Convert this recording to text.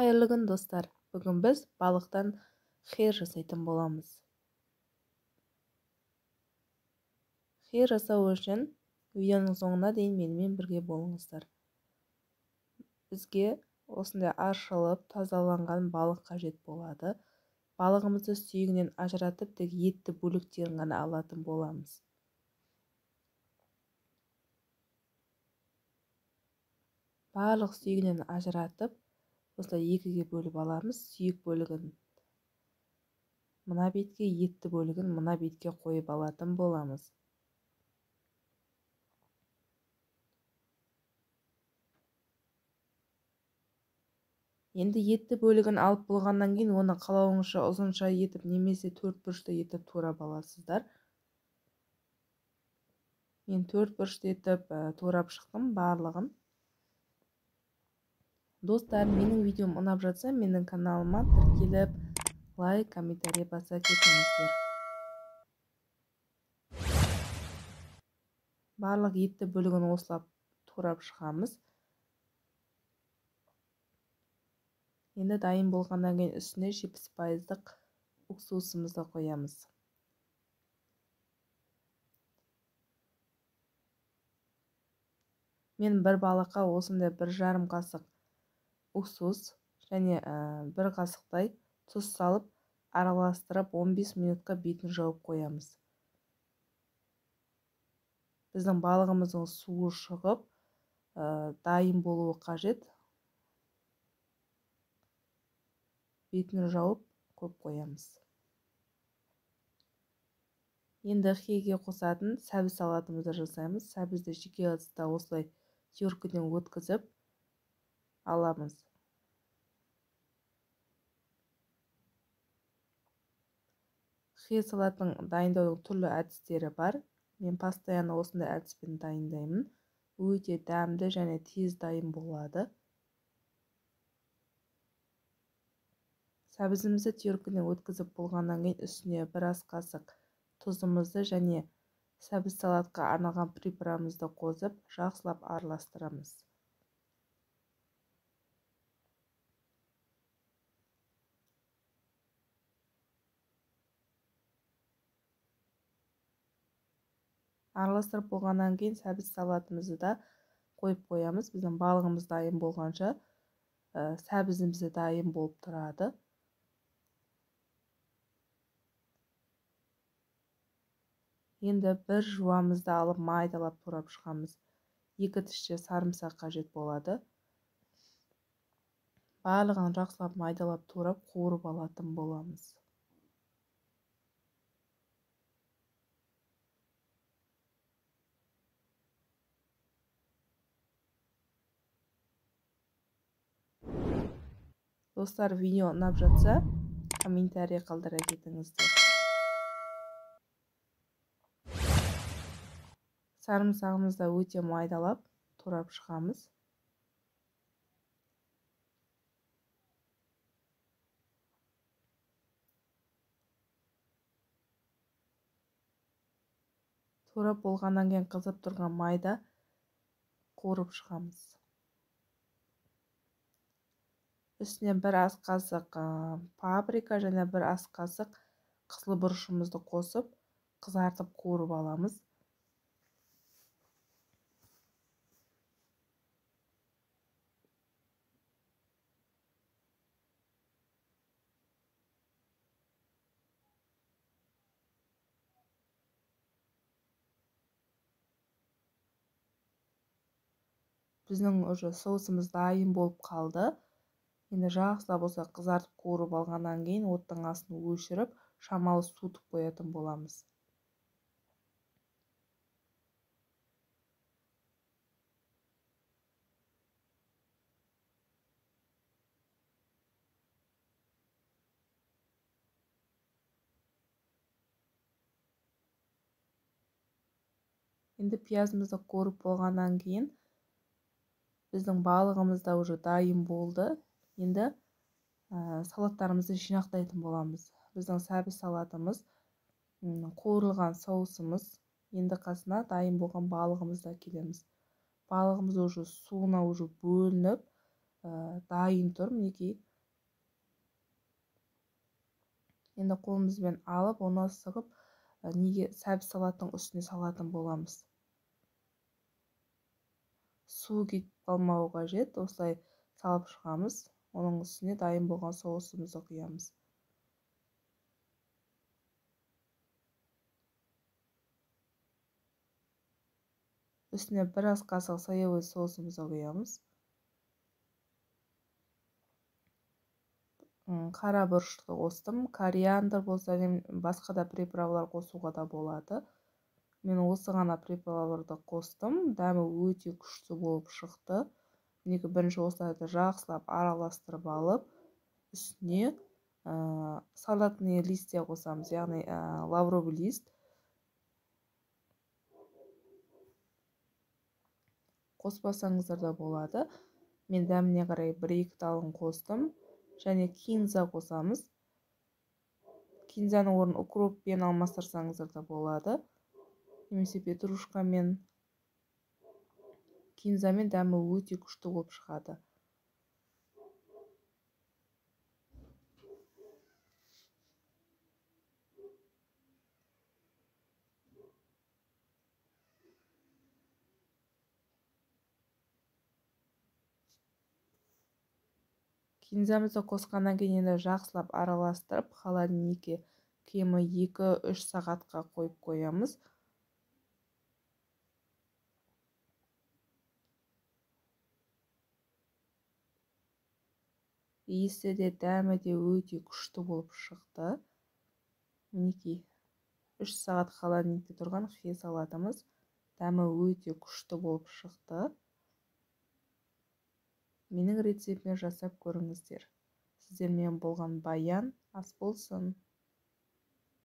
Қайырлы күн достар. Бүгін біз балықтан хер жасайтын боламыз. Хер жасау үшін видеоның соңына дейін менімен бірге болыңыздар. Бізге осындай аршылып тазаланған балық қажет болады. Балығымызды сүйегінен ажыратып тек етті бөліктерін ғана алатын боламыз. Барлық сүйегінен ажыратып осылай екіге бөліп аламыз. Сүйек бөлігін мына бетке, етті бөлігін мына бетке қойып алатын боламыз. Енді етті бөлігін алып болғаннан кейін оны қалауыңызша ұзынша етіп немесе төртбұрышты етіп турап аласыздар. Мен төртбұрышты етіп турап шықтым барлығын. Достар, менің видеом ұнап жатса, менің каналыма тіркеліп, лайк, комментарий баса кетіңіздер. Барлық етті бөлігін осылап турап шығамыз. Енді дайын болғаннан кейін үстіне 70%-лық уксусымызды қоямыз. Мен бір балыққа осындай 1,5 қасық уксус және 1 қасықтай тұз салып, араластырып 15 минутқа бетін жауып қоямыз. Біздің балығымыздың суы шығып, дайын болуы қажет. Бетін жауып көп қоямыз. Енді херге қосатын сәбіз салатымызды жасаймыз. Сәбізді жеке ыдыста осылай теркіден өткізіп аламыз. Хер салатын дайындаудың түрлі әдістері бар. Мен постоянно осындай әдіспен дайындаймын. Өте дәмді және тез дайын болады. Сәбізімізді теркіден өткізіп болғаннан кейін үстіне 1 ас қасық тұзымызды және сәбіз салатқа арналған приправамызды қосып, жақсылап араластырамыз. Араластырып болғаннан кейін сәбіз салатымызды да қойып қоямыз. Біздің балығымыз дайын болғанша сәбізіміз де дайын болып тұрады. Енді бір жуамызды алып майдалап турап шығамыз. 2 тісше сарымсақ қажет болады. Барлығын жақсылап майдалап турап қуырып алатын боламыз. Достар, видео ұнап жатса, комментарий қалдыра кетіңіздер. Сарымсағымызды өте майдалап турап шығамыз. Турап болғаннан кейін қызып тұрған майда қуырып шығамыз. Үстіне 1 ас қасық паприка және 1 ас қасық қызыл бұрышымызды қосып, қызартып қуырып аламыз. Біздің уже соусымыз дайын болып қалды. Енді жақсылап осы қызартып қуырып алғаннан кейін оттың астын өшіріп, шамалы суытып қоятын боламыз. Енді пиязымызды қуырып болғаннан кейін біздің балығымыз да уже дайын болды. Енді салаттарымызды жинақтайтын боламыз. Біздің сәбіз салатымыз, қуырылған соусымыз, енді қасына дайын болған балығымызды әкелеміз. Балығымыз уже суына уже бөлініп, дайын тұр. Мінекей Енді қолымызбен алып, оны сығып, неге сәбіз салаттың үстіне салатын боламыз. Су кетіп қалмауы қажет. Осылай салып шығамыз. Оның үстіне дайын болған соусымызды құямыз. Үстіне біраз қасық соевый соусымызды құямыз. Қара бұрышты қостым. Кориандр болса, басқа да приправалар қосуға да болады. Мен осы ғана приправаларды қостым. Дәмі өте күшті болып шықты. Мінекей бірінші осыларды жақсылап араластырып алып, үстіне салатный листья қосамыз, яғни лавровый лист. Қоспасаңыздар да болады. Мен дәміне қарай 1-2 талын қостым. Және кинза қосамыз. Кинзаның орнын укроппен алмастырсаңыздар да болады. Немесе петрушкамен. Кинзамен дәмі өте күшті болып шығады. Кинзамызды қосқаннан кейін енді жақсылап араластырып, холодильникке кемі 2-3 сағатқа қойып қоямыз. Иісі де, дәмі де өте күшті болып шықты. Мінекей 3 сағат холодильникте тұрған хе салатымыз дәмі өте күшті болып шықты. Менің рецептіме жасап көріңіздер. Сіздермен болған Баян, ас болсын.